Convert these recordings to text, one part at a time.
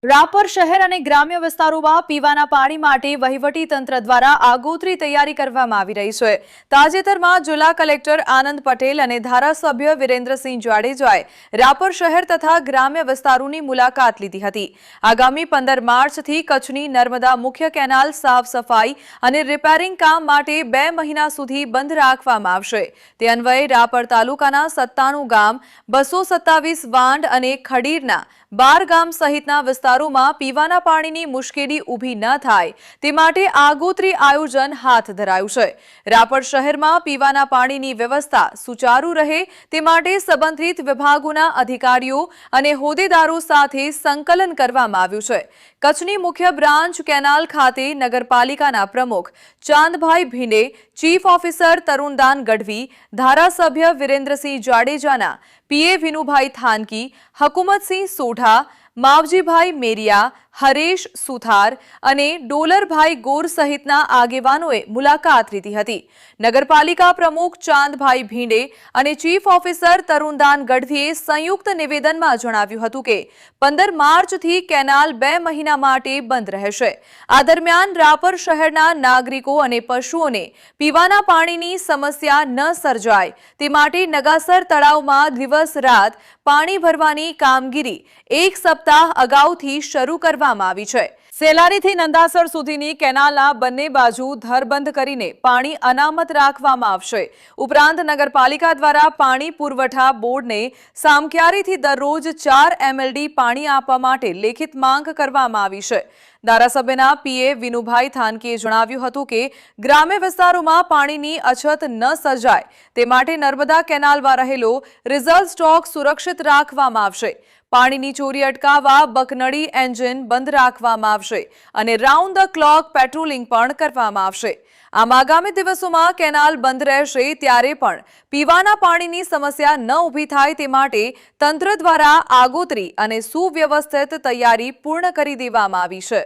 રાપર શહેર અને ગ્રામ્ય વિસ્તારોમાં પીવાના પાણી માટે વહીવટી તંત્ર દ્વારા આગોતરી તૈયારી કરવામાં આવી રહી છે। તાજેતરમાં જિલ્લા કલેક્ટર આનંદ પટેલ અને ધારાસભ્ય વિરેન્દ્રસિંહ જાડેજાએ રાપર શહેર તથા ગ્રામ્ય વિસ્તારોની મુલાકાત લીધી હતી। આગામી 15 માર્ચથી કચ્છની નર્મદા મુખ્ય કેનાલ સાફ સફાઈ અને રિપેરિંગ કામ માટે 2 મહિના સુધી બંધ રાખવામાં આવશે। તે અન્વયે રાપર તાલુકાના 97 ગામ, 227 વાંડ અને ખડીરના 12 ગામ સહિતના વિસ્તારોમાં પીવાના પાણીની મુશ્કેલી ઊભી ન થાય તે માટે આગોતરી આયોજન હાથ ધરાયું છે। રાપર શહેરમાં પીવાના પાણીની વ્યવસ્થા સુચારુ રહે તે માટે સંબંધિત વિભાગોના અધિકારીઓ અને હોદ્દેદારો સાથે સંકલન કરવામાં આવ્યું છે। કચ્છની મુખ્ય બ્રાન્ચ કેનાલ ખાતે નગરપાલિકાના પ્રમુખ ચાંદભાઈ ભીંડે, ચીફ ઓફિસર તરુણદાન ગઢવી, ધારાસભ્ય વિરેન્દ્રસિંહ જાડેજાના પીએ વિનુભાઈ થાનકી, હકુમતસિંહ સોઢા, માવજીભાઈ મેરિયા, હરેશ સુથાર અને ડોલરભાઈ ગોર સહિતના આગેવાનોએ મુલાકાત લીધી હતી। નગરપાલિકા પ્રમુખ ચાંદભાઈ ભીંડે અને ચીફ ઓફિસર તરુણદાન ગઢવીએ સંયુક્ત નિવેદનમાં જણાવ્યું હતું કે 15 માર્ચથી કેનાલ 2 મહિના માટે બંધ રહેશે। આ દરમિયાન રાપર શહેરના નાગરિકો અને પશુઓને પીવાના પાણીની સમસ્યા ન સર્જાય તે માટે નગાસર તળાવમાં દિવસ રાત પાણી ભરવાની કામગીરી 1 સપ્તાહ અગાઉથી શરૂ કરવામાં આવી છે। સેલારીથી નંદાસર સુધીની કેનાલના બંને બાજુ ધરબંધ કરીને પાણી અનામત રાખવામાં આવશે। ઉપરાંત નગરપાલિકા દ્વારા પાણી પુરવઠા બોર્ડને સામખિયારીથી દરરોજ 4 MLD પાણી આપવા માટે લેખિત માંગ કરવામાં આવી છે। ધારાસભ્યના પીએ વિનુભાઈ થાનકીએ જણાવ્યું હતું કે ગ્રામ્ય વિસ્તારોમાં પાણીની અછત ન સર્જાય તે માટે નર્મદા કેનાલમાં રહેલો રિઝર્વ સ્ટોક સુરક્ષિત રાખવામાં આવશે। પાણીની ચોરી અટકાવવા બકનળી એન્જિન બંધ રાખવામાં આવશે અને રાઉન્ડ ધ ક્લોક પેટ્રોલિંગ પણ કરવામાં આવશે। આમ આગામી દિવસોમાં કેનાલ બંધ રહેશે ત્યારે પણ પીવાના પાણીની સમસ્યા ન ઊભી થાય તે માટે તંત્ર દ્વારા આગોતરી અને સુવ્યવસ્થિત તૈયારી પૂર્ણ કરી દેવામાં આવી છે।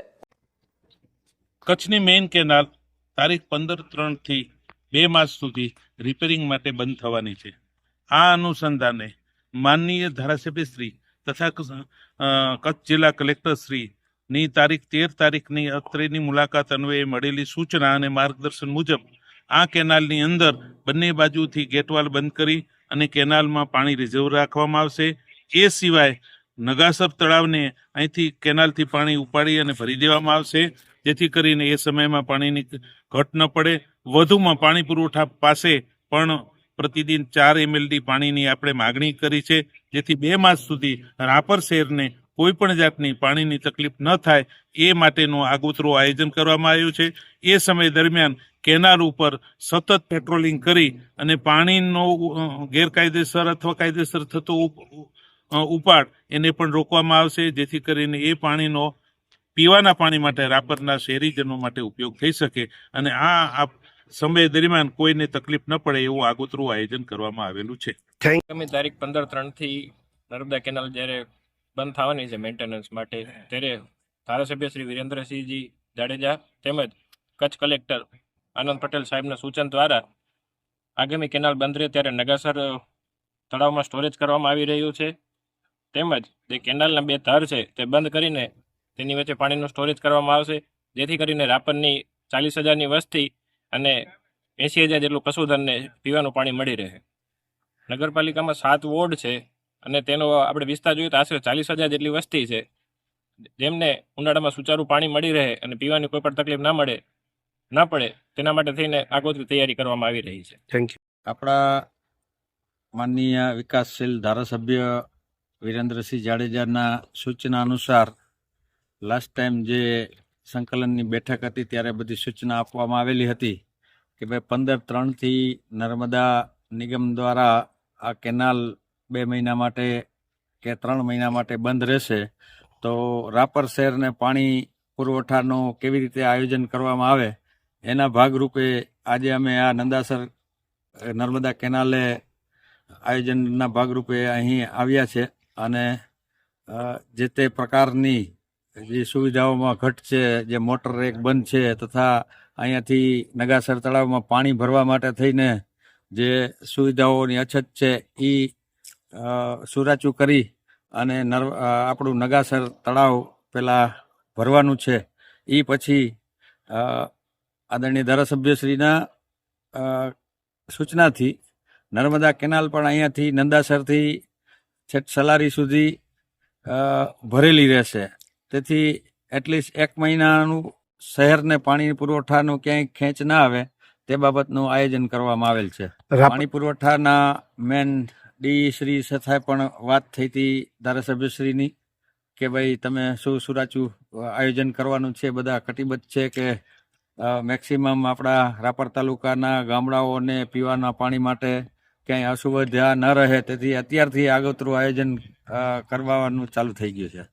કચ્છની મેઇન કેનાલ તારીખ 15/3 થી 2 માસ સુધી રિપેરિંગ માટે બંધ થવાની છે। આ અનુસંધાને માનનીય ધારાસભ્યશ્રી તથા કચ્છ જિલ્લા કલેક્ટરશ્રીની તારીખ 13 તારીખની અત્રેની મુલાકાત અન્વયે મળેલી સૂચના અને માર્ગદર્શન મુજબ આ કેનાલની અંદર બંને બાજુથી ગેટવાલ બંધ કરી અને કેનાલમાં પાણી રિઝર્વ રાખવામાં આવશે। એ સિવાય નગાસર તળાવને અહીંથી કેનાલથી પાણી ઉપાડી અને ભરી દેવામાં આવશે, જેથી કરીને એ સમયમાં પાણીની ઘટ ન પડે। વધુમાં પાણી પુરવઠા પાસે પણ પ્રતિદિન 4 MLD પાણીની આપણે માગણી કરી છે, જેથી 2 માસ સુધી રાપર શહેરને કોઈ પણ જાતની પાણીની તકલીફ ન થાય એ માટેનું આગોતરું આયોજન કરવામાં આવ્યું છે। એ સમય દરમિયાન કેનાલ ઉપર સતત પેટ્રોલિંગ કરી અને પાણીનો ગેરકાયદેસર અથવા કાયદેસર થતો ઉપાડ એને પણ રોકવામાં આવશે, જેથી કરીને એ પાણીનો પીવાના પાણી માટે રાપરના શહેરીજનો માટે ઉપયોગ થઈ શકે અને આ સમય દરમિયાન કોઈને તકલીફ ન પડે એવું આગોતરું આયોજન કરવામાં આવેલું છે। તારીખ 15/3 થી નર્મદા કેનાલ જ્યારે બંધ થવાની છે મેન્ટેનન્સ માટે, ત્યારે ધારાસભ્ય શ્રી વિરેન્દ્રસિંહજી જાડેજા તેમજ કચ્છ કલેક્ટર આનંદ પટેલ સાહેબના સૂચન દ્વારા આગામી કેનાલ બંધ રહે ત્યારે નગાસર તળાવમાં સ્ટોરેજ કરવામાં આવી રહ્યું છે, તેમજ જે કેનાલના 2 ધાર છે તે બંધ કરીને તેની વચ્ચે પાણીનું સ્ટોરેજ કરવામાં આવશે, જેથી કરીને રાપરની 40,000ની વસ્તી અને 80,000 જેટલું પશુધનને પીવાનું પાણી મળી રહે। નગરપાલિકામાં 7 વોર્ડ છે અને તેનો આપણે વિસ્તાર જોઈએ તો આશરે 40,000 જેટલી વસ્તી છે, જેમને ઉનાળામાં સુચારું પાણી મળી રહે અને પીવાની કોઈ પણ તકલીફ ના પડે તેના માટે થઈને આગોતરી તૈયારી કરવામાં આવી રહી છે। Thank you. આપણા માનનીય વિકાસશીલ ધારાસભ્ય વિરેન્દ્રસિંહ જાડેજાના સૂચના અનુસાર લાસ્ટ ટાઈમ જે સંકલનની બેઠક હતી ત્યારે બધી સૂચના આપવામાં આવેલી હતી કે ભાઈ 15/3 થી નર્મદા નિગમ દ્વારા આ કેનાલ 2 મહિના માટે કે 3 મહિના માટે બંધ રહેશે, તો રાપર શહેરને પાણી પુરવઠાનું કેવી રીતે આયોજન કરવામાં આવે એના ભાગરૂપે આજે અમે આ નંદાસર નર્મદા કેનાલે આયોજનના ભાગરૂપે અહીં આવ્યા છે અને જે તે પ્રકારની જે સુવિધાઓમાં ઘટ છે, જે મોટર એક બંધ છે તથા અહીંયાથી નગાસર તળાવમાં પાણી ભરવા માટે થઈને જે સુવિધાઓની અછત છે એ સુરાચું કરી અને આપણું નગાસર તળાવ પહેલાં ભરવાનું છે. એ પછી આદરણીય ધારાસભ્યશ્રીના સૂચનાથી નર્મદા કેનાલ પણ અહીંયાથી નંદાસરથી છેક સલારી સુધી ભરેલી રહેશે. તેથી એટલીસ્ટ 1 મહિનાનું શહેરને પાણી પુરવઠાનું ક્યાંય ખેંચ ના આવે તે બાબતનું આયોજન કરવામાં આવેલ છે. પાણી પુરવઠાના મેન ડી શ્રી સાથે પણ વાત થઈ હતી ધારાસભ્યશ્રીની કે ભાઈ તમે શું સુરાચું આયોજન કરવાનું છે, બધા કટિબદ્ધ છે કે મેક્સિમમ આપણા રાપર તાલુકાના ગામડાઓને પીવાના પાણી માટે ક્યાંય અસુવિધા ન રહે, તેથી અત્યારથી આગોતરું આયોજન કરવાનું ચાલુ થઈ ગયું છે.